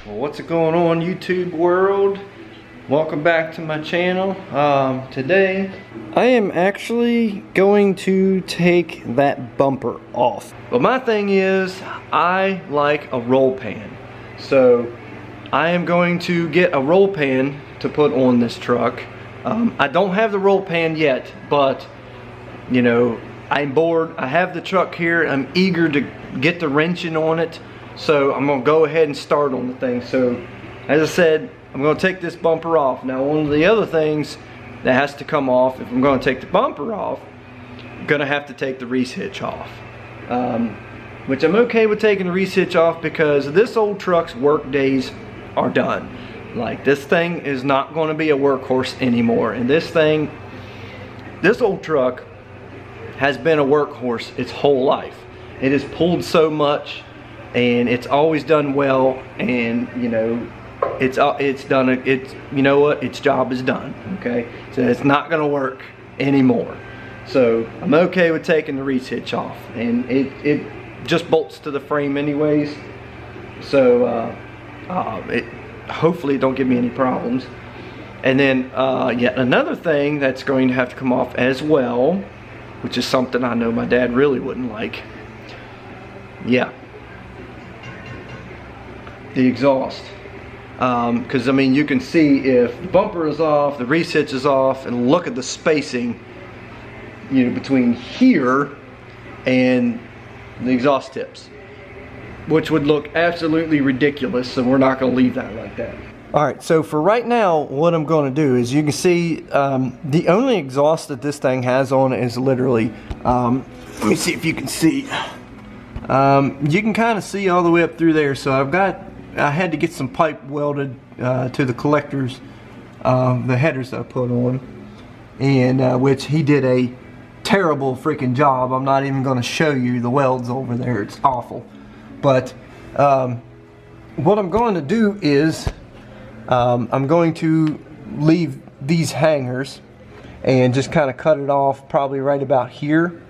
Well, what's going on, YouTube world? Welcome back to my channel. Today I am actually going to take that bumper off. But my thing is, I like a roll pan. So I am going to get a roll pan to put on this truck. I don't have the roll pan yet, but you know, I'm bored. I have the truck here. I'm eager to get the wrenching on it. So I'm gonna go ahead and start on the thing. So as I said, I'm gonna take this bumper off. Now one of the other things that has to come off, if I'm gonna take the bumper off, I'm gonna have to take the Reese hitch off. Which I'm okay with taking the Reese hitch off because this old truck's work days are done. Like, this thing is not gonna be a workhorse anymore. And this old truck has been a workhorse its whole life. It has pulled so much and it's always done well, and you know, it's done, you know what, its job is done. Okay, so it's not gonna work anymore. So I'm okay with taking the Reese hitch off, and it just bolts to the frame anyways, so it hopefully don't give me any problems. And then yet another thing that's going to have to come off as well, which is something I know my dad really wouldn't like. Yeah, the exhaust. Because I mean, you can see if the bumper is off, the Reese hitch is off, and look at the spacing, you know, between here and the exhaust tips, which would look absolutely ridiculous. So we're not going to leave that like that. All right, so for right now, what I'm going to do is, you can see the only exhaust that this thing has on it is literally, let me see if you can see. You can kind of see all the way up through there. So I had to get some pipe welded to the collectors, the headers that I put on, and which he did a terrible freaking job. I'm not even going to show you the welds over there. It's awful. But what I'm going to do is I'm going to leave these hangers and just kind of cut it off probably right about here.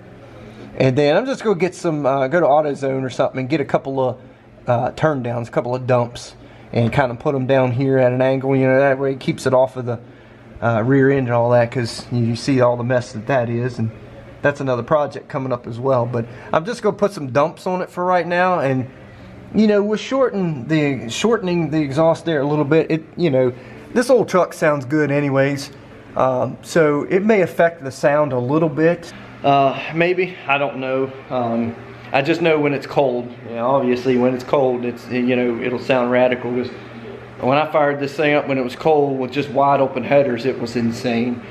And then I'm just going to get some, go to AutoZone or something and get a couple of turn downs, a couple of dumps, and kind of put them down here at an angle. You know, that way it keeps it off of the rear end and all that, because you see all the mess that is. And that's another project coming up as well. But I'm just going to put some dumps on it for right now. And, you know, with shortening the exhaust there a little bit, you know, this old truck sounds good anyways. So it may affect the sound a little bit. Maybe, I don't know. I just know when it's cold. You know, obviously when it's cold, it's, you know, it'll sound radical. Because when I fired this thing up when it was cold with just wide open headers, it was insane.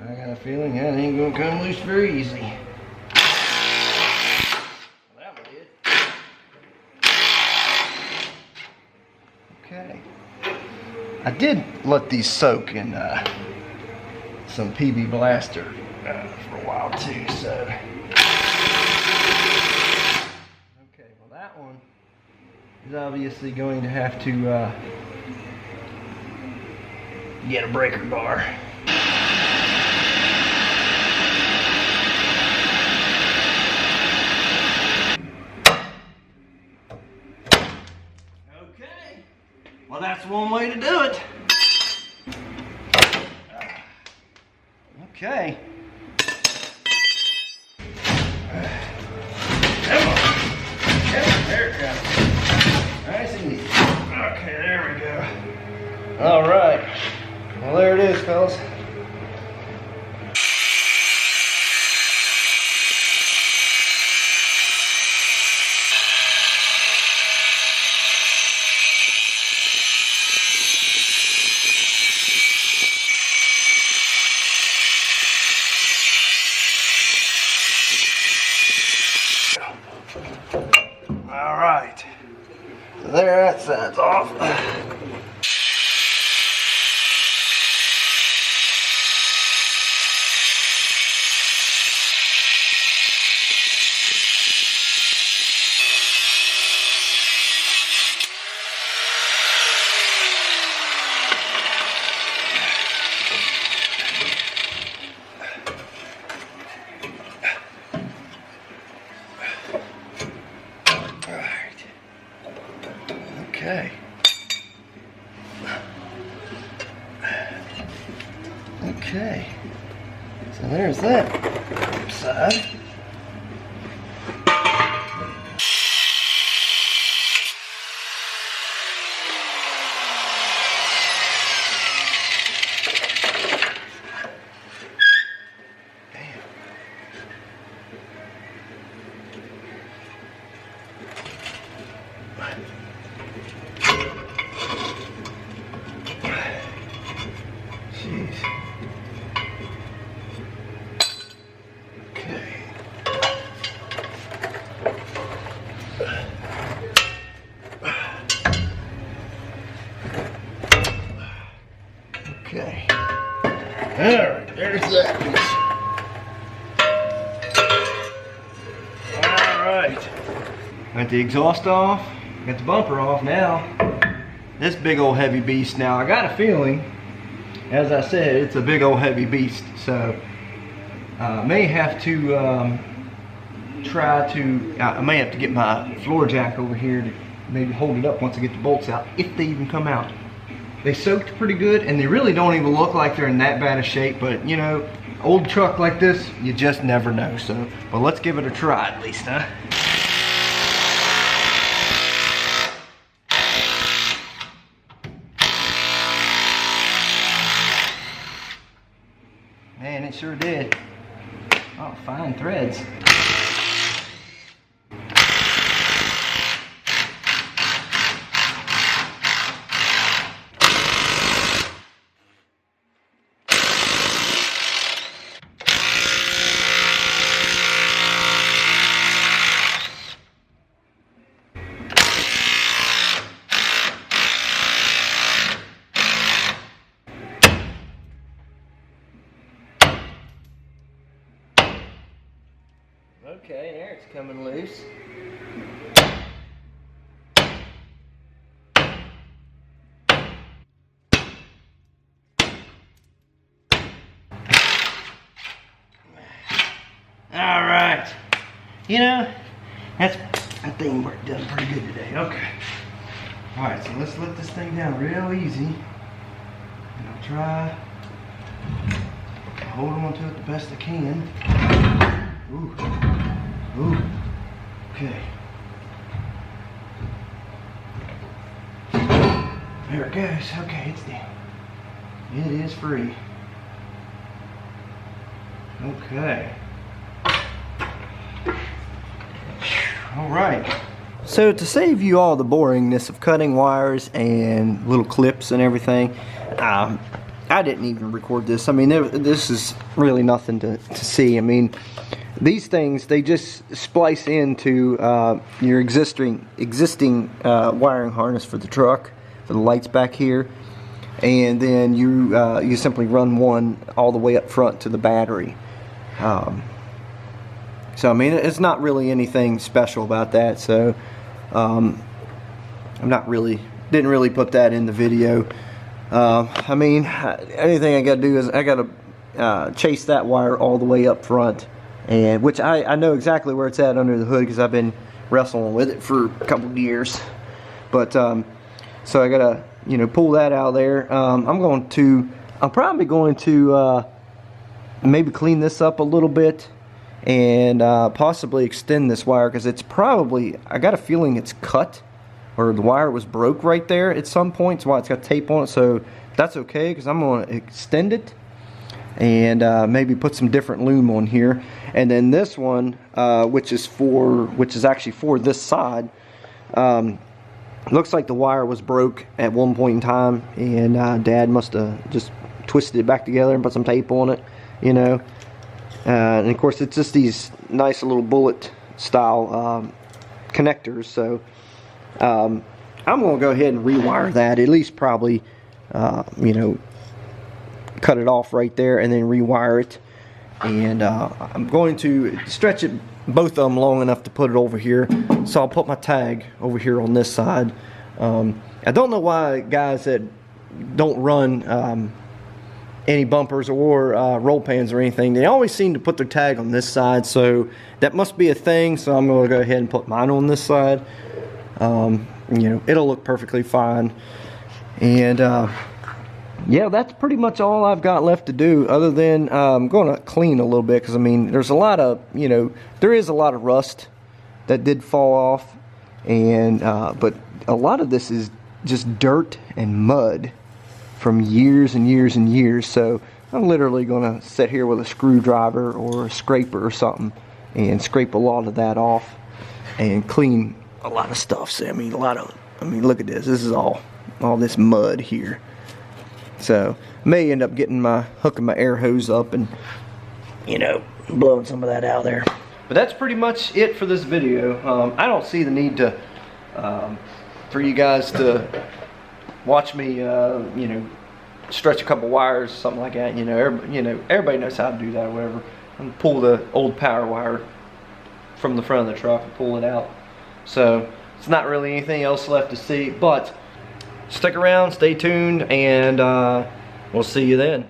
I got a feeling that ain't gonna come loose very easy. Well, that one did. Okay. I did let these soak in some PB Blaster for a while too, so. Okay, well that one is obviously going to have to get a breaker bar. Okay, well that's one way to do it. Okay. Come on. Yep, there it goes. Nice and easy. Okay, there we go. All right. Well, there it is, fellas. All right, so there, that side's off. Okay. Okay. So there's that side. Jeez. Okay. Okay. Alright, there's that piece. Alright. Got the exhaust off, got the bumper off now. This big old heavy beast now, I got a feeling, as I said, it's a big old heavy beast, so I may have to I may have to get my floor jack over here to maybe hold it up once I get the bolts out, if they even come out. They soaked pretty good, and they really don't even look like they're in that bad of shape, but you know, old truck like this, you just never know. So, but let's give it a try at least, huh? Man, it sure did. Oh, fine threads. Okay, there it's coming loose. All right. You know, that thing worked done pretty good today. Okay. All right, so let's let this thing down real easy. And I'll try to hold on to it the best I can. Ooh. Ooh. Okay. There it goes. Okay, it's down. It is free. Okay. All right. So to save you all the boringness of cutting wires and little clips and everything, I didn't even record this. I mean, this is really nothing to see. I mean, these things, they just splice into your existing wiring harness for the truck, for the lights back here, and then you simply run one all the way up front to the battery. So I mean, it's not really anything special about that. So I'm not really, didn't really put that in the video. I mean, anything I got to do is I got to chase that wire all the way up front, and which I know exactly where it's at under the hood because I've been wrestling with it for a couple of years. But so I gotta, you know, pull that out of there. I'm probably going to maybe clean this up a little bit and possibly extend this wire because it's probably, I got a feeling it's cut, or the wire was broke right there at some point. That's why it's got tape on it. So that's okay because I'm going to extend it and maybe put some different loom on here. And then this one, which is actually for this side, looks like the wire was broke at one point in time, and Dad must have just twisted it back together and put some tape on it, you know. And of course, it's just these nice little bullet style connectors. So I'm going to go ahead and rewire that, at least probably, you know, cut it off right there and then rewire it. And I'm going to stretch it, both of them, long enough to put it over here. So I'll put my tag over here on this side. I don't know why guys that don't run any bumpers or roll pans or anything, they always seem to put their tag on this side. So that must be a thing. So I'm going to go ahead and put mine on this side. you know, it'll look perfectly fine. And yeah, that's pretty much all I've got left to do, other than I'm going to clean a little bit, because I mean, there's a lot of, you know, there is a lot of rust that did fall off, and but a lot of this is just dirt and mud from years and years and years. So I'm literally going to sit here with a screwdriver or a scraper or something and scrape a lot of that off and clean a lot of stuff. So I mean, look at this. This is all this mud here. So I may end up hooking my air hose up and, you know, blowing some of that out there. But that's pretty much it for this video. I don't see the need to for you guys to watch me, you know, stretch a couple wires, something like that. You know, everybody knows how to do that or whatever. And pull the old power wire from the front of the truck and pull it out. So it's not really anything else left to see, but stick around, stay tuned, and we'll see you then.